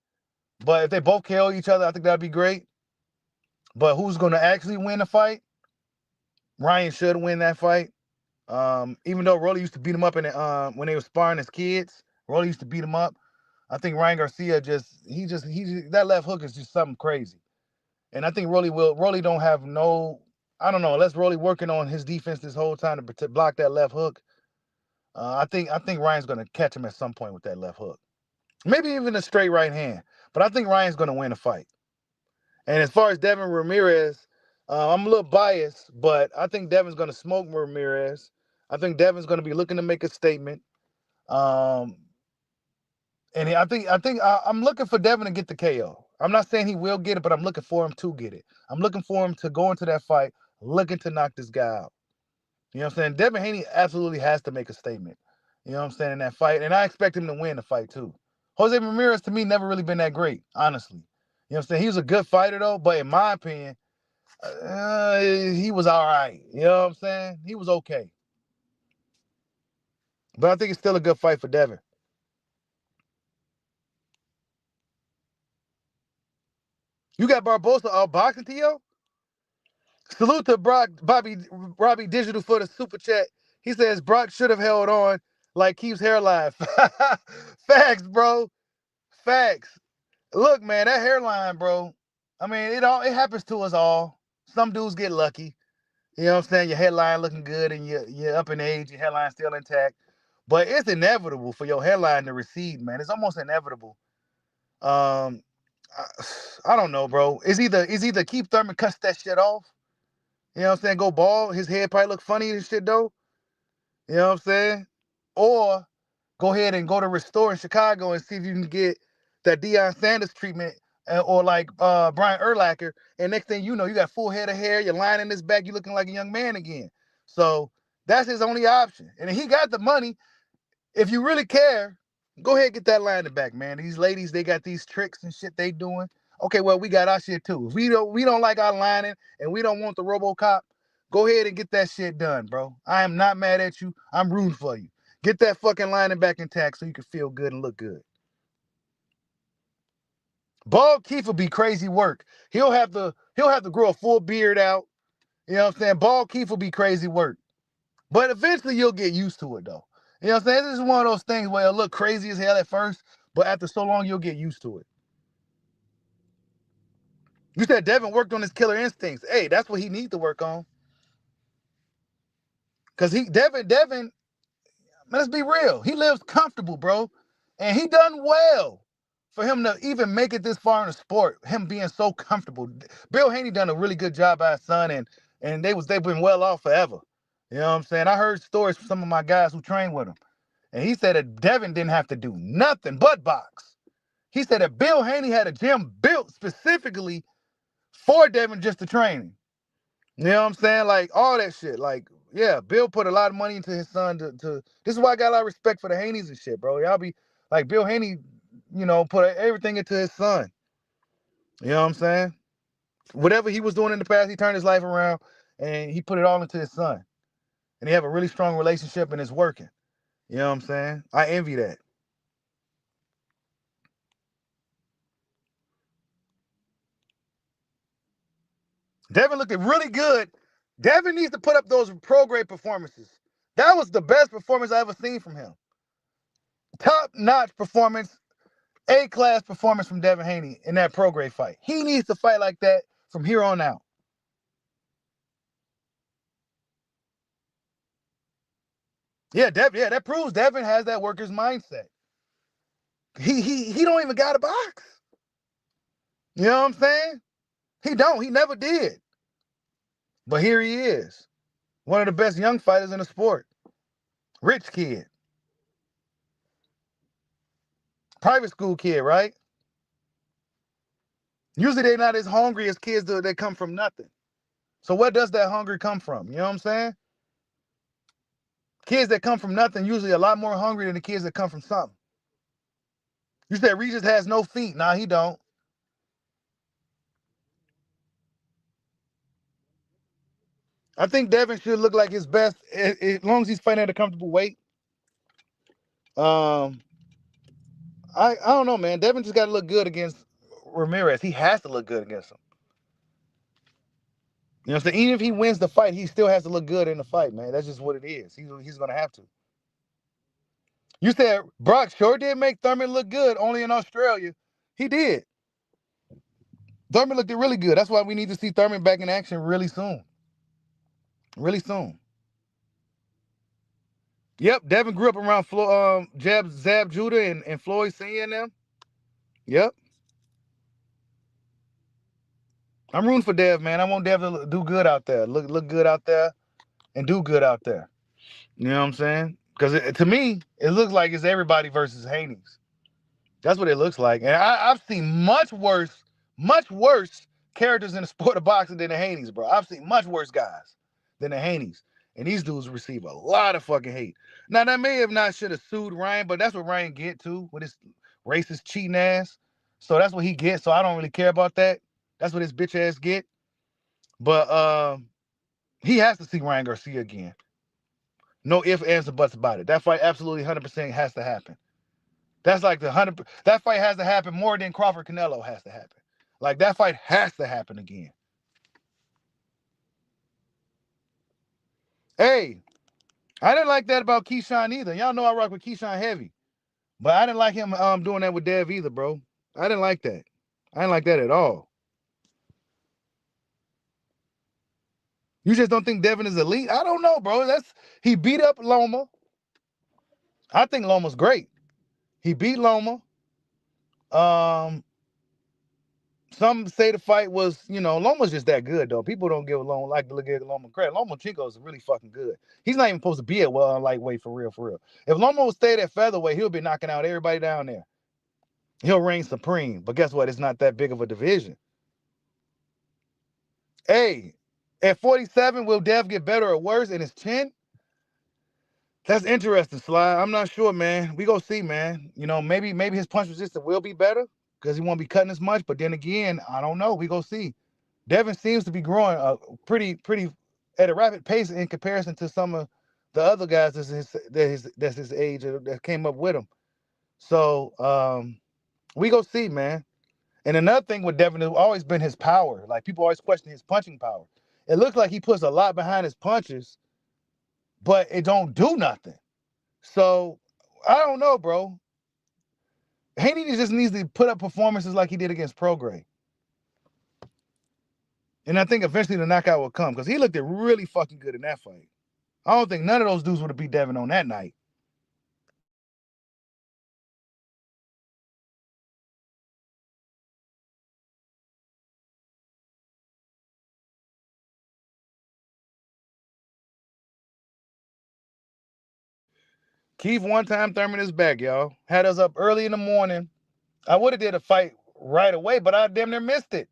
But if they both KO each other, I think that'd be great. But who's going to actually win the fight? Ryan should win that fight. Even though Rolly used to beat him up when they were sparring as kids, Rolly used to beat him up. I think Ryan Garcia that left hook is just something crazy. And I think Rolly don't have I don't know, unless Rolly working on his defense this whole time to block that left hook. I think Ryan's going to catch him at some point with that left hook. Maybe even a straight right hand. But I think Ryan's going to win the fight. And as far as Devin Ramirez, I'm a little biased, but I think Devin's going to smoke Ramirez. I think Devin's going to be looking to make a statement. And I think I'm looking for Devin to get the KO. I'm not saying he will get it, but I'm looking for him to get it. I'm looking for him to go into that fight looking to knock this guy out. You know what I'm saying? Devin Haney absolutely has to make a statement. You know what I'm saying, in that fight. And I expect him to win the fight, too. Jose Ramirez, to me, never really been that great, honestly. You know what I'm saying? He was a good fighter, though. But in my opinion, He was all right. You know what I'm saying? He was okay. But I think it's still a good fight for Devin. You got Barbosa out boxing, T.O.? Salute to Robbie Digital for the super chat. He says Brock should have held on like Keith's hairline. Facts, bro. Facts. Look, man, that hairline, bro. I mean, it happens to us all. Some dudes get lucky. You know what I'm saying? Your headline looking good and you're up in age, your headline still intact. But it's inevitable for your headline to recede, man. It's almost inevitable. Um, I don't know, bro. It's either Keith Thurman cuts that shit off. You know what I'm saying? Go bald. His head probably look funny and shit though. You know what I'm saying? Or go ahead and go to Restore in Chicago and see if you can get that Deion Sanders treatment or like Brian Urlacher. And next thing you know, you got full head of hair, you're lying in this back, you're looking like a young man again. So that's his only option. And he got the money. If you really care, go ahead and get that line in the back, man. These ladies, they got these tricks and shit they doing. Okay, well, we got our shit too. If we don't like our lining and we don't want the RoboCop, go ahead and get that shit done, bro. I am not mad at you. I'm rooting for you. Get that fucking lining back intact so you can feel good and look good. Bald Keith will be crazy work. He'll have to grow a full beard out. You know what I'm saying? Bald Keith will be crazy work. But eventually you'll get used to it though. You know what I'm saying? This is one of those things where it'll look crazy as hell at first, but after so long you'll get used to it. You said Devin worked on his killer instincts. Hey, that's what he needs to work on. Cause Devin, let's be real. He lives comfortable, bro. And he done well for him to even make it this far in the sport, him being so comfortable. Bill Haney done a really good job by his son, and they've been well off forever. You know what I'm saying? I heard stories from some of my guys who trained with him. And he said that Devin didn't have to do nothing but box. He said that Bill Haney had a gym built specifically for Devin just to train him. You know what I'm saying? Like all that shit. Like, yeah, Bill put a lot of money into his son to this is why I got a lot of respect for the Haneys and shit, bro. Y'all be like Bill Haney, put everything into his son. You know what I'm saying? Whatever he was doing in the past, he turned his life around and he put it all into his son. And they have a really strong relationship and it's working. You know what I'm saying? I envy that. Devin looked really good. Devin needs to put up those pro grade performances. That was the best performance I ever seen from him. Top-notch performance, A-class performance from Devin Haney in that pro grade fight. He needs to fight like that from here on out. Yeah, that proves Devin has that worker's mindset. He don't even got a box. You know what I'm saying? He don't. He never did. But here he is. One of the best young fighters in the sport. Rich kid. Private school kid, right? Usually they're not as hungry as kids that come from nothing. So where does that hunger come from? You know what I'm saying? Kids that come from nothing usually a lot more hungry than the kids that come from something. You said Regis has no feet. Nah, he don't. I think Devin should look like his best as long as he's fighting at a comfortable weight. I don't know, man. Devin just got to look good against Ramirez. He has to look good against him. You know what I'm saying? Even if he wins the fight, he still has to look good in the fight, man. That's just what it is. He's going to have to. You said Brock sure did make Thurman look good, only in Australia. He did. Thurman looked really good. That's why we need to see Thurman back in action really soon. Really soon. Yep, Devin grew up around Zab Judah and Floyd Senior and them. Yep. I'm rooting for Dev, man. I want Dev to do good out there. Look good out there and do good out there. You know what I'm saying? Because to me, it looks like it's everybody versus Haney's. That's what it looks like. And I've seen much worse characters in the sport of boxing than the Haney's, bro. I've seen much worse guys than the Haney's. And these dudes receive a lot of fucking hate. Now, that may have not should have sued Ryan, but that's what Ryan get to with his racist cheating ass. So that's what he gets. So I don't really care about that. That's what his bitch ass get. But he has to see Ryan Garcia again. No ifs, ands, or buts about it. That fight absolutely 100% has to happen. That's like the 100. That fight has to happen more than Crawford Canelo has to happen. Like that fight has to happen again. Hey, I didn't like that about Keyshawn either. Y'all know I rock with Keyshawn heavy, but I didn't like him doing that with Dev either, bro. I didn't like that. I didn't like that at all. You just don't think Devin is elite? I don't know, bro. He beat up Loma. I think Loma's great. He beat Loma. Some say the fight was, Loma's just that good though. People don't give Loma like to give Loma credit. Lomachenko is really fucking good. He's not even supposed to be at lightweight for real, for real. If Loma would stay at featherweight, he'll be knocking out everybody down there. He'll reign supreme. But guess what? It's not that big of a division. Hey, at 47, will Dev get better or worse in his chin? That's interesting, Sly. I'm not sure, man. We gonna see, man. Maybe his punch resistance will be better because he won't be cutting as much. But then again, I don't know. We gonna see. Devin seems to be growing pretty at a rapid pace in comparison to some of the other guys that's his age that came up with him. So we go see, man. And another thing with Devin has always been his power. Like people always question his punching power. It looks like he puts a lot behind his punches, but it don't do nothing. So I don't know, bro. Haney just needs to put up performances like he did against Prograis. And I think eventually the knockout will come because he looked really fucking good in that fight. I don't think none of those dudes would have beat Devin on that night. Keith one time, Thurman is back, y'all. Had us up early in the morning. I would have did a fight right away, but I damn near missed it.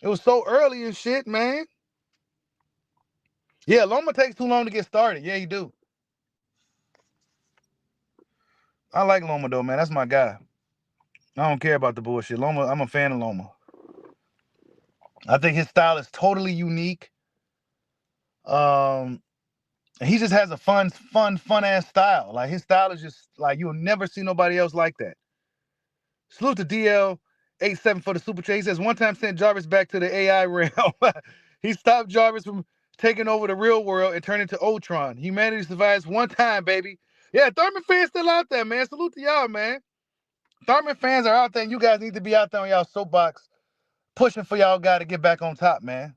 It was so early and shit, man. Yeah, Loma takes too long to get started. Yeah, he do. I like Loma though, man. That's my guy. I don't care about the bullshit. Loma, I'm a fan of Loma. I think his style is totally unique. He just has a fun ass style. Like his style is just like you'll never see nobody else like that. Salute to DL87 for the super chat. He says one time sent Jarvis back to the AI realm. He stopped Jarvis from taking over the real world and turning to Ultron. Humanity survives one time, baby. Yeah, Thurman fans still out there, man. Salute to y'all, man. Thurman fans are out there, and you guys need to be out there on y'all soapbox pushing for y'all guy to get back on top, man.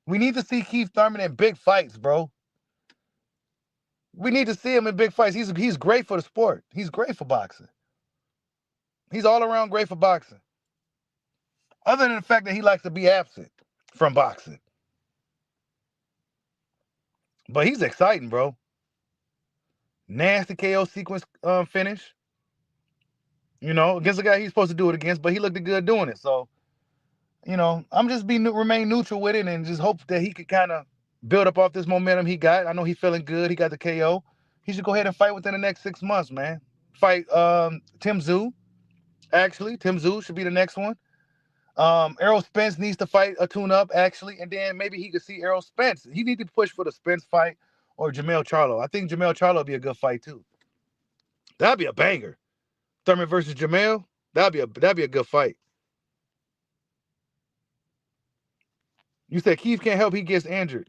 We need to see Keith Thurman in big fights, bro. We need to see him in big fights. He's great for the sport. He's great for boxing. He's all around great for boxing. Other than the fact that he likes to be absent from boxing. But he's exciting, bro. Nasty KO sequence finish. Against the guy he's supposed to do it against, but he looked good doing it. So, I'm just remain neutral with it and just hope that he could kind of build up off this momentum he got. I know he's feeling good. He got the KO. He should go ahead and fight within the next 6 months, man. Fight Tim Tszyu. Actually, Tim Tszyu should be the next one. Errol Spence needs to fight a tune-up, actually, and then maybe he could see Errol Spence. He needs to push for the Spence fight or Jamel Charlo. I think Jamel Charlo would be a good fight, too. That'd be a banger. Thurman versus Jamel, that'd be a good fight. You said Keith can't help, he gets injured.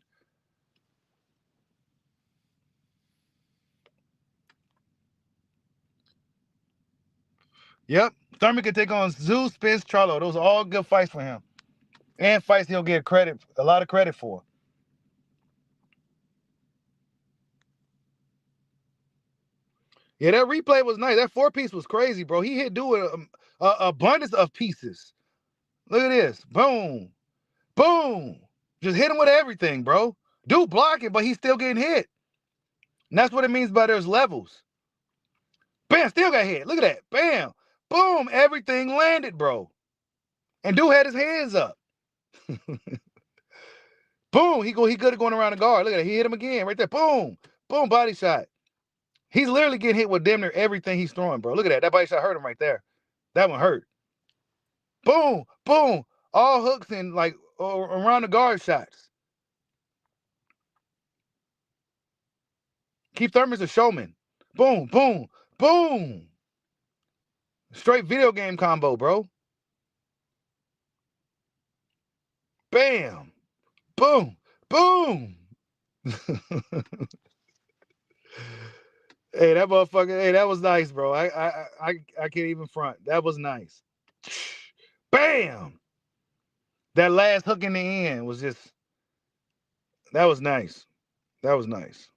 Yep. Thurman can take on Tszyu, Spence, Charlo. Those are all good fights for him. And fights he'll get a lot of credit for. Yeah, that replay was nice. That 4-piece was crazy, bro. He hit dude with a abundance of pieces. Look at this. Boom. Boom. Just hit him with everything, bro. Dude blocking, but he's still getting hit. And that's what it means by there's levels. Bam, still got hit. Look at that. Bam. Boom. Everything landed, bro. And dude had his hands up. Boom. He good at going around the guard. Look at that. He hit him again right there. Boom. Boom. Body shot. He's literally getting hit with damn near everything he's throwing, bro. Look at that. That body shot hurt him right there. That one hurt. Boom. Boom. All hooks and like around the guard shots. Keith Thurman's a showman. Boom, boom, boom. Straight video game combo, bro. Bam, boom, boom. Hey, that motherfucker. Hey, that was nice, bro. I can't even front. That was nice. Bam. That last hook in the end was just. That was nice. That was nice.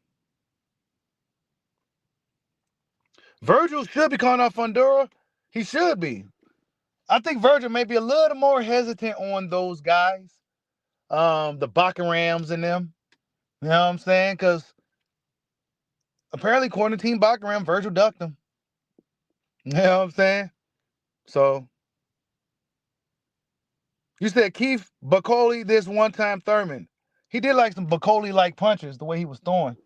Virgil should be calling off Fundora. He should be. I think Virgil may be a little more hesitant on those guys. The Bakarams and them. You know what I'm saying? Because apparently, according to Team Bakaram, Virgil ducked him. You know what I'm saying? So, you said Keith Bacoli this one time Thurman. He did like some Bacoli-like punches the way he was throwing.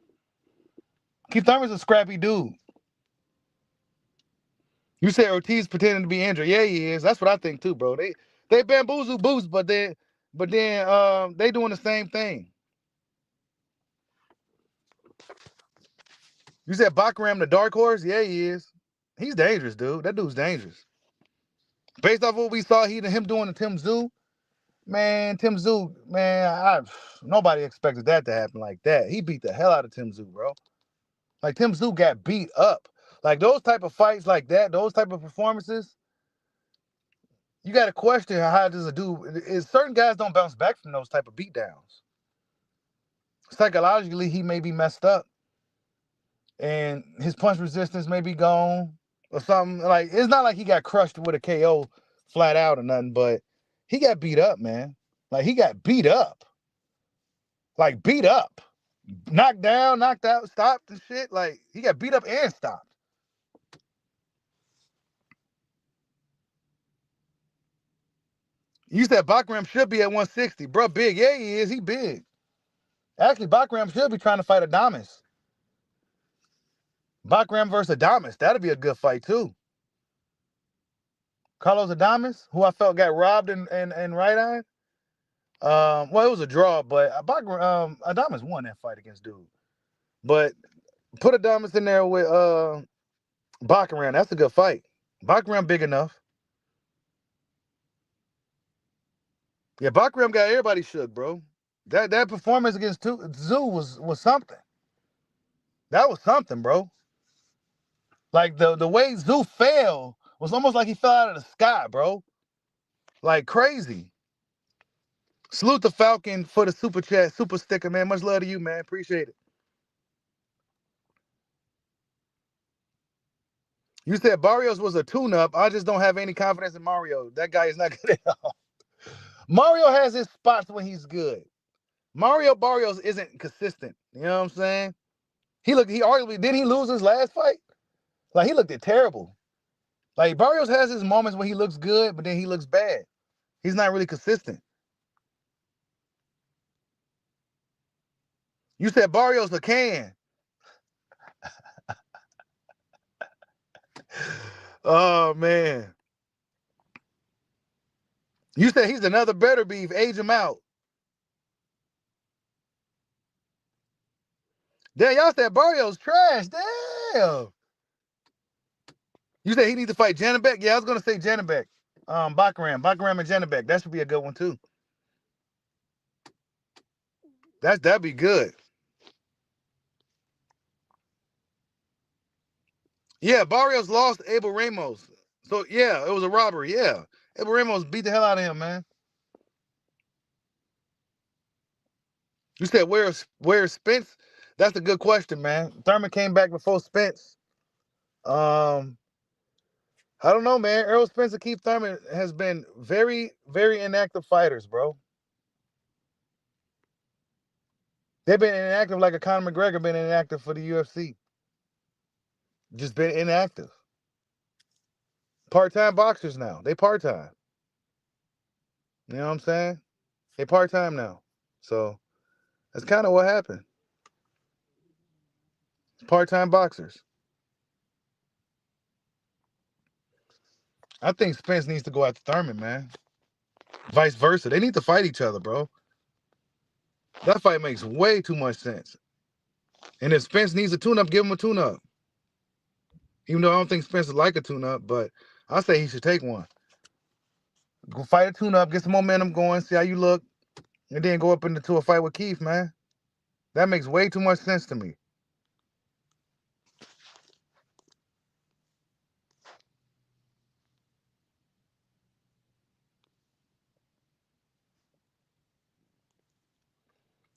Keith Thurman's a scrappy dude. You said Ortiz pretending to be injured. Yeah, he is. That's what I think too, bro. They bamboozle Boost, but then they doing the same thing. You said Bakaram the dark horse? Yeah, he is. He's dangerous, dude. That dude's dangerous. Based off what we saw him doing to Tim Tszyu, man, Tim Tszyu, man, nobody expected that to happen like that. He beat the hell out of Tim Tszyu, bro. Like, Tim Tszyu got beat up. Like, those type of fights like that, those type of performances, you got to question how does a dude, certain guys don't bounce back from those type of beatdowns. Psychologically, he may be messed up. And his punch resistance may be gone or something. Like, it's not like he got crushed with a KO flat out or nothing, but he got beat up, man. Like, he got beat up. Like, beat up. Knocked down, knocked out, stopped and shit. Like, he got beat up and stopped. You said Bakaram should be at 160. Bro, big. Yeah, he is. He big. Actually, Bakaram should be trying to fight Adames. Bakaram versus Adames. That'd be a good fight, too. Carlos Adames, who I felt got robbed in right eye. Well, it was a draw, but Adames won that fight against dude. But put Adames in there with Bakaram. That's a good fight. Bakaram big enough. Yeah, Bakaram got everybody shook, bro. That performance against Tszyu was something. That was something, bro. Like the way Tszyu fell was almost like he fell out of the sky, bro. Like crazy. Salute the Falcon for the super chat, super sticker, man. Much love to you, man. Appreciate it. You said Barrios was a tune-up. I just don't have any confidence in Mario. That guy is not good at all. Mario has his spots when he's good. Mario Barrios isn't consistent. You know what I'm saying? He arguably, didn't he lose his last fight? Like, he looked terrible. Like, Barrios has his moments when he looks good, but then he looks bad. He's not really consistent. You said Barrios a can. Oh, man. You said he's another better beef. Age him out. Damn, y'all said Barrios trash. Damn. You said he needs to fight Janabek? Yeah, I was going to say Janabek. Bakaram and Janabek. That should be a good one, too. That'd be good. Yeah, Barrios lost Abel Ramos. So, yeah, it was a robbery. Yeah. Abel Ramos beat the hell out of him, man. You said where's Spence? That's a good question, man. Thurman came back before Spence. I don't know, man. Errol Spence and Keith Thurman has been very, very inactive fighters, bro. They've been inactive like a Conor McGregor been inactive for the UFC. Just been inactive. Part-time boxers now. They part-time. You know what I'm saying? They part-time now. So that's kind of what happened. Part-time boxers. I think Spence needs to go after Thurman, man. Vice versa. They need to fight each other, bro. That fight makes way too much sense. And if Spence needs a tune-up, give him a tune-up. Even though I don't think Spence would like a tune-up, but I say he should take one. Go fight a tune-up, get some momentum going, see how you look, and then go up into a fight with Keith, man. That makes way too much sense to me.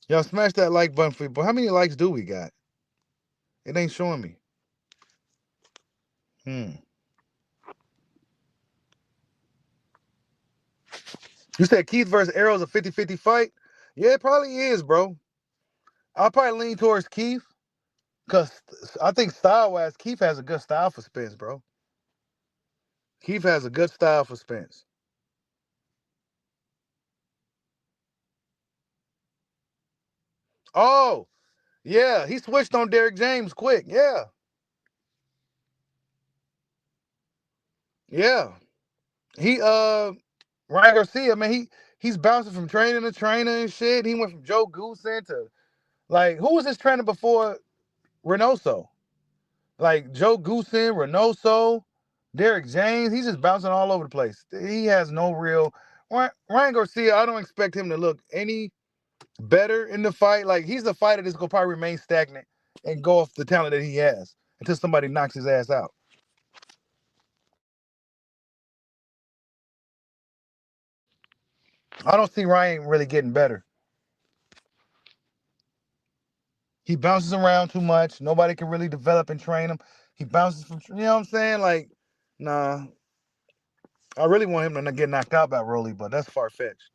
Y'all smash that like button for you. But how many likes do we got? It ain't showing me. You said Keith versus Errol is a 50-50 fight? Yeah, it probably is, bro. I'll probably lean towards Keith because I think style-wise, Keith has a good style for Spence, bro. Keith has a good style for Spence. Oh, yeah, he switched on Derrick James quick. Yeah. Yeah. He Ryan Garcia, man, he's bouncing from trainer to trainer and shit. He went from Joe Goosen to like who was his trainer before Reynoso? Like Joe Goosen, Reynoso, Derrick James. He's just bouncing all over the place. He has no real Ryan Garcia, I don't expect him to look any better in the fight. Like he's the fighter that's gonna probably remain stagnant and go off the talent that he has until somebody knocks his ass out. I don't see Ryan really getting better. He bounces around too much. Nobody can really develop and train him. He bounces from, you know what I'm saying? Like, nah. I really want him to not get knocked out by Rolly, but that's far fetched.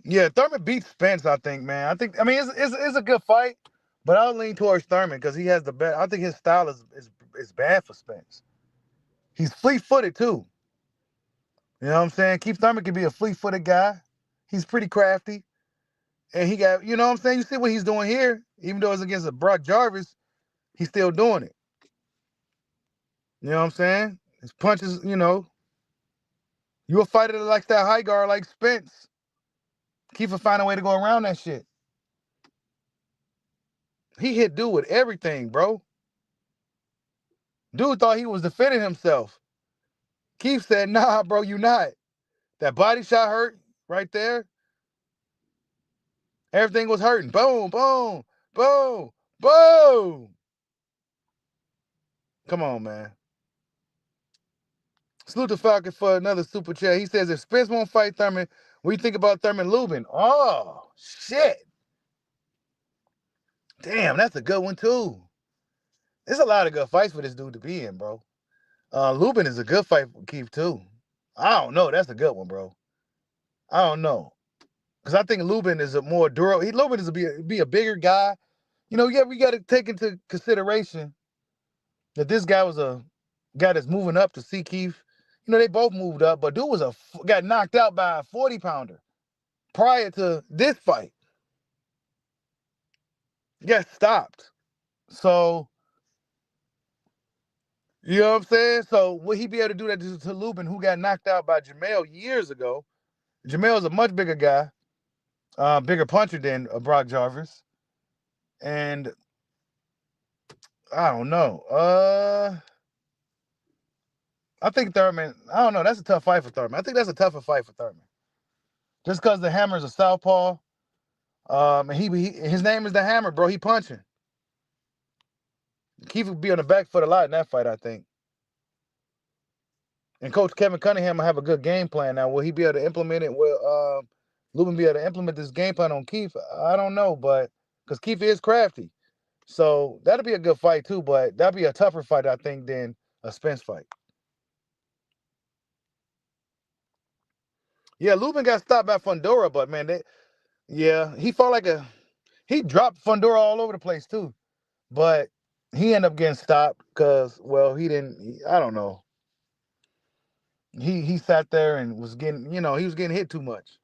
Yeah, Thurman beats Spence, I think, man. I mean, it's a good fight, but I'll lean towards Thurman because he has the best. I think his style is bad for Spence. He's fleet-footed too. You know what I'm saying? Keith Thurman can be a fleet-footed guy. He's pretty crafty. And he got, you know what I'm saying? You see what he's doing here, even though it's against a Brock Jarvis, he's still doing it. You know what I'm saying? His punches, you a fighter that likes that high guard like Spence. Keith will find a way to go around that shit. He hit dude with everything, bro. Dude thought he was defending himself. Keith said, nah, bro, you not. That body shot hurt right there. Everything was hurting. Boom, boom, boom, boom. Come on, man. Salute the Falcon for another super chat. He says, if Spence won't fight Thurman, what do you think about Thurman Lubin? Oh, shit. Damn, that's a good one, too. There's a lot of good fights for this dude to be in, bro. Lubin is a good fight for Keith, too. I don't know. That's a good one, bro. I don't know. Because I think Lubin is a more durable. Lubin is be a bigger guy. Yeah, we got to take into consideration that this guy was a guy that's moving up to see Keith. They both moved up, but dude got knocked out by a 40-pounder prior to this fight. Got stopped. So, you know what I'm saying? So, will he be able to do that to Lubin, who got knocked out by Jamel years ago? Jamel's a much bigger guy, bigger puncher than Brock Jarvis. And I don't know. I think Thurman, I don't know. That's a tough fight for Thurman. I think that's a tougher fight for Thurman. Just because the Hammer's a southpaw. And his name is the Hammer, bro. He punching. Keith would be on the back foot a lot in that fight, I think. And Coach Kevin Cunningham will have a good game plan. Now, will he be able to implement it? Will Lubin be able to implement this game plan on Keith? I don't know, but because Keith is crafty. So that'll be a good fight too, but that'll be a tougher fight, I think, than a Spence fight. Yeah, Lubin got stopped by Fundora, but man, he fought he dropped Fundora all over the place too. But he ended up getting stopped because, well, I don't know. He sat there and was getting, he was getting hit too much.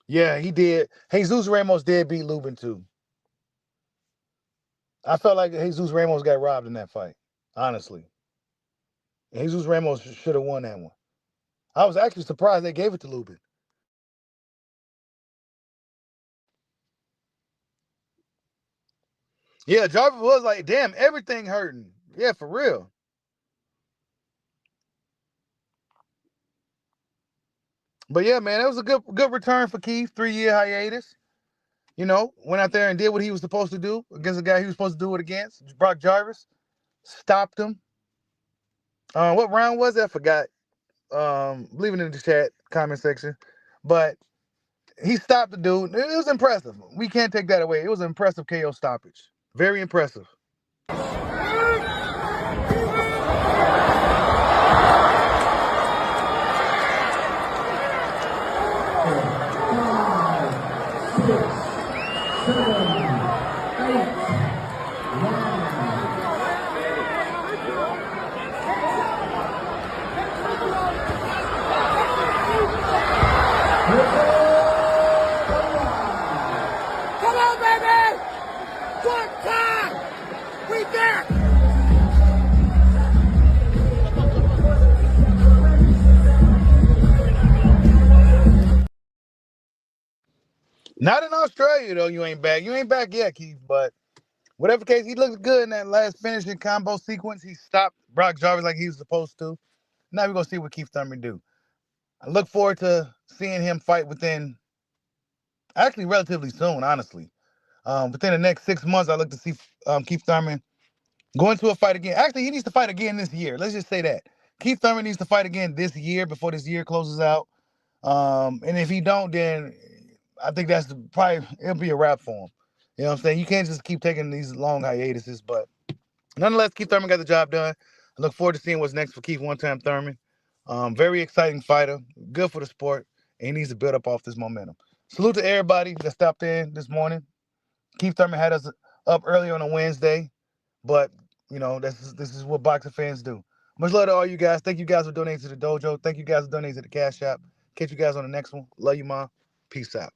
Yeah, he did. Jesus Ramos did beat Lubin too. I felt like Jesus Ramos got robbed in that fight, honestly. Jesus Ramos should have won that one. I was actually surprised they gave it to Lubin. Yeah, Jarvis was like, damn, everything hurting. Yeah, for real. But yeah, man, it was a good return for Keith. 3-year hiatus. Went out there and did what he was supposed to do against the guy he was supposed to do it against. Brock Jarvis. Stopped him. What round was that? I forgot. Leave it in the chat comment section. But he stopped the dude. It was impressive. We can't take that away. It was an impressive KO stoppage. Very impressive. Come on, baby! One time! We there! Not in Australia, though, you ain't back. You ain't back yet, Keith, but whatever case, he looked good in that last finishing combo sequence. He stopped Brock Jarvis like he was supposed to. Now we're going to see what Keith Thurman do. I look forward to seeing him fight within, actually relatively soon, honestly. Within the next 6 months, I look to see Keith Thurman go into a fight again. Actually, he needs to fight again this year. Let's just say that. Keith Thurman needs to fight again this year before this year closes out. And if he don't, then I think that's probably, it'll be a wrap for him. You know what I'm saying? You can't just keep taking these long hiatuses, but nonetheless, Keith Thurman got the job done. I look forward to seeing what's next for Keith one-time Thurman. Very exciting fighter, good for the sport, and he needs to build up off this momentum. Salute to everybody that stopped in this morning. Keith Thurman had us up early on a Wednesday, but this is what boxing fans do. Much love to all you guys. Thank you guys for donating to the dojo. Thank you guys for donating to the Cash App. Catch you guys on the next one. Love you, Mom. Peace out.